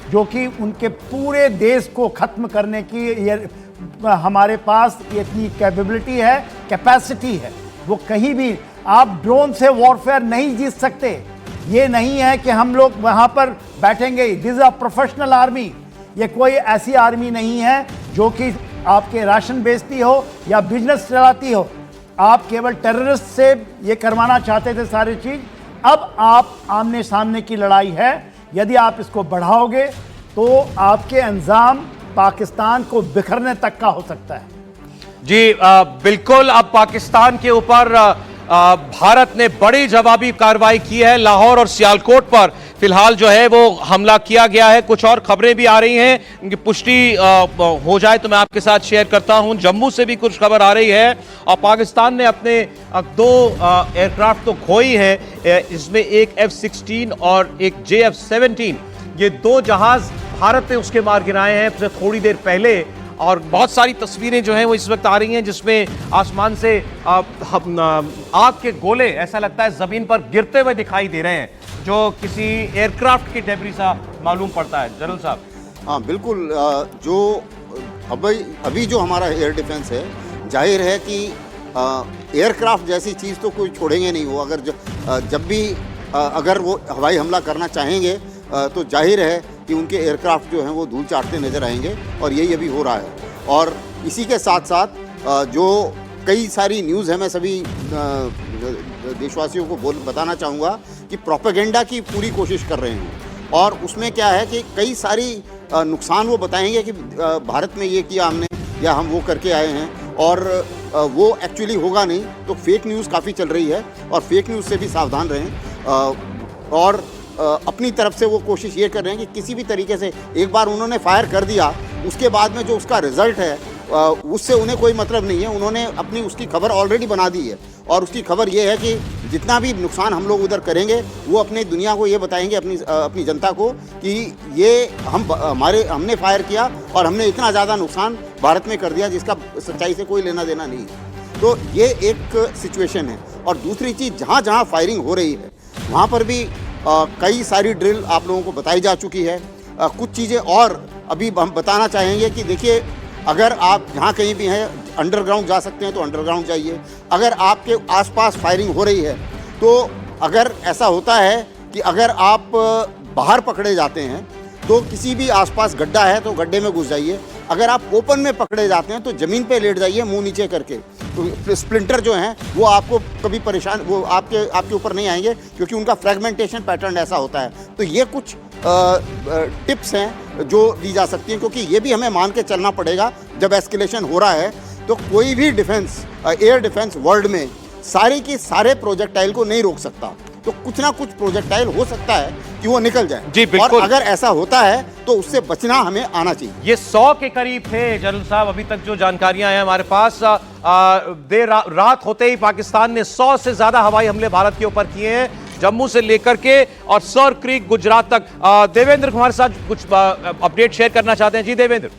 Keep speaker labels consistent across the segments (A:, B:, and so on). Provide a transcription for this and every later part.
A: जो कि उनके पूरे देश को ख़त्म करने की ये हमारे पास इतनी कैपेबिलिटी है, कैपेसिटी है। वो कहीं भी आप ड्रोन से वॉरफेयर नहीं जीत सकते। ये नहीं है कि हम लोग वहाँ पर बैठेंगे। This is a professional army. ये कोई ऐसी आर्मी नहीं है जो कि आपके राशन बेचती हो या बिजनेस चलाती हो। आप केवल टेररिस्ट से ये करवाना चाहते थे सारी चीज़। अब आप आमने सामने की लड़ाई है। यदि आप इसको बढ़ाओगे तो आपके अंजाम पाकिस्तान को बिखरने तक का हो सकता है।
B: जी बिल्कुल। अब पाकिस्तान के ऊपर भारत ने बड़ी जवाबी कार्रवाई की है। लाहौर और सियालकोट पर फिलहाल जो है वो हमला किया गया है। कुछ और खबरें भी आ रही हैं, उनकी पुष्टि हो जाए तो मैं आपके साथ शेयर करता हूं। जम्मू से भी कुछ खबर आ रही है और पाकिस्तान ने अपने 2 एयरक्राफ्ट तो खोई है। इसमें एक F-16 और एक JF-17, ये 2 जहाज भारत ने उसके मार गिराए हैं थोड़ी देर पहले। और बहुत सारी तस्वीरें जो हैं वो इस वक्त आ रही हैं जिसमें आसमान से आग के गोले ऐसा लगता है जमीन पर गिरते हुए दिखाई दे रहे हैं, जो किसी एयरक्राफ्ट की डेब्री सा मालूम पड़ता है। जनरल साहब।
C: हाँ बिल्कुल। जो अभी जो हमारा एयर डिफेंस है, जाहिर है कि एयरक्राफ्ट जैसी चीज़ तो कोई छोड़ेंगे नहीं। वो जब भी अगर वो हवाई हमला करना चाहेंगे तो जाहिर है कि उनके एयरक्राफ्ट जो हैं वो धूल चाटते नजर आएंगे, और यही अभी हो रहा है। और इसी के साथ साथ जो कई सारी न्यूज़ है, मैं सभी देशवासियों को बताना चाहूँगा कि प्रोपेगेंडा की पूरी कोशिश कर रहे हैं। और उसमें क्या है कि कई सारी नुकसान वो बताएंगे कि भारत में ये किया हमने या हम वो करके आए हैं, और वो एक्चुअली होगा नहीं। तो फेक न्यूज़ काफ़ी चल रही है और फेक न्यूज़ से भी सावधान रहें। और अपनी तरफ से वो कोशिश ये कर रहे हैं कि किसी भी तरीके से, एक बार उन्होंने फायर कर दिया, उसके बाद में जो उसका रिजल्ट है उससे उन्हें कोई मतलब नहीं है। उन्होंने अपनी उसकी खबर ऑलरेडी बना दी है, और उसकी खबर ये है कि जितना भी नुकसान हम लोग उधर करेंगे वो अपनी दुनिया को ये बताएंगे, अपनी जनता को, कि ये हमने फायर किया और हमने इतना ज़्यादा नुकसान भारत में कर दिया जिसका सच्चाई से कोई लेना देना नहीं है। तो ये एक सिचुएशन है। और दूसरी चीज़, जहाँ जहाँ फायरिंग हो रही है वहाँ पर भी कई सारी ड्रिल आप लोगों को बताई जा चुकी है। कुछ चीज़ें और अभी हम बताना चाहेंगे कि देखिए, अगर आप जहाँ कहीं भी हैं अंडरग्राउंड जा सकते हैं तो अंडरग्राउंड जाइए। अगर आपके आसपास फायरिंग हो रही है तो अगर ऐसा होता है कि अगर आप बाहर पकड़े जाते हैं तो किसी भी आसपास गड्ढा है तो गड्ढे में घुस जाइए। अगर आप ओपन में पकड़े जाते हैं तो ज़मीन पे लेट जाइए मुंह नीचे करके। तो स्प्लिंटर जो हैं वो आपको कभी परेशान, वो आपके ऊपर नहीं आएंगे, क्योंकि उनका फ्रेगमेंटेशन पैटर्न ऐसा होता है। तो ये कुछ टिप्स हैं जो दी जा सकती हैं, क्योंकि ये भी हमें मान के चलना पड़ेगा। जब एस्केलेशन हो रहा है तो कोई भी डिफेंस, एयर डिफेंस वर्ल्ड में सारे के सारे प्रोजेक्टाइल को नहीं रोक सकता। तो कुछ ना कुछ प्रोजेक्टाइल हो सकता है कि वो निकल जाए।
B: जी बिल्कुल।
C: और अगर ऐसा होता है तो उससे बचना हमें आना चाहिए।
B: ये 100 के करीब थे जनरल साहब, अभी तक जो जानकारियां हैं हमारे पास। देर रात होते ही पाकिस्तान ने 100 से ज्यादा हवाई हमले भारत के ऊपर किए हैं, जम्मू से लेकर के और सर क्रीक गुजरात तक। देवेंद्र हमारे साथ कुछ अपडेट शेयर करना चाहते हैं। जी देवेंद्र।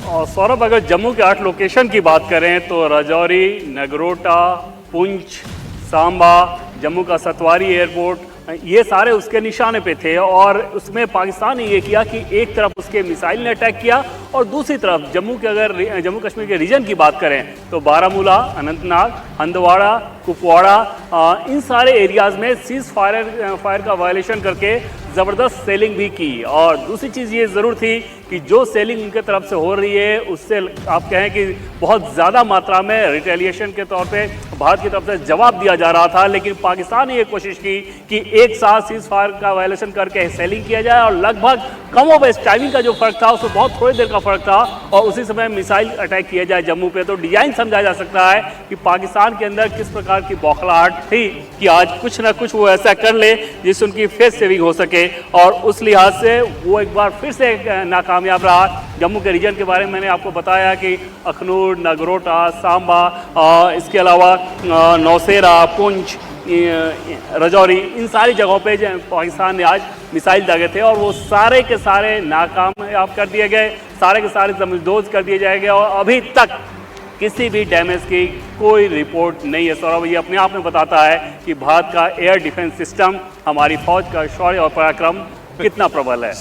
D: और सौरभ, अगर जम्मू के 8 लोकेशन की बात करें तो राजौरी, नगरोटा, पुंछ, सांबा, जम्मू का सतवारी एयरपोर्ट, ये सारे उसके निशाने पे थे। और उसमें पाकिस्तान ने ये किया कि एक तरफ उसके मिसाइल ने अटैक किया और दूसरी तरफ जम्मू कश्मीर के रीजन की बात करें तो बारामूला, अनंतनाग, हंदवाड़ा, कुपवाड़ा, इन सारे एरियाज़ में सीज फायर का वायलेशन करके ज़बरदस्त सेलिंग भी की। और दूसरी चीज़ ये ज़रूर थी कि जो सेलिंग उनके तरफ से हो रही है उससे आप कहें कि बहुत ज़्यादा मात्रा में रिटेलिएशन के तौर पे भारत की तरफ से जवाब दिया जा रहा था। लेकिन पाकिस्तान ने ये कोशिश की कि एक साथ सीज फायर का वायलेशन करके सेलिंग किया जाए, और लगभग कम और बेस्ट टाइमिंग का जो फ़र्क था उसमें बहुत थोड़ी देर का फ़र्क था, और उसी समय मिसाइल अटैक किया जाए जम्मू पे। तो डिजाइन समझा जा सकता है कि पाकिस्तान के अंदर किस प्रकार की बौखलाहट थी कि आज कुछ ना कुछ वो ऐसा कर ले जिससे उनकी फेस सेविंग हो सके। और उस लिहाज से वो एक बार फिर से नाकामयाब रहा। जम्मू के रीजन के बारे में मैंने आपको बताया कि अखनूर, नगरोटा, सांबा, इसके अलावा नौशेरा, पुंछ, राजौरी, इन सारी जगहों पे पाकिस्तान ने आज मिसाइल दागे थे और वो सारे के सारे नाकामयाब कर दिए गए, सारे के सारे जमींदोज कर दिए जाएंगे। और अभी तक किसी भी डैमेज की कोई रिपोर्ट नहीं है। सौरभ, ये अपने आप में बताता है कि भारत का एयर डिफेंस सिस्टम, हमारी फौज का शौर्य और पराक्रम कितना प्रबल है।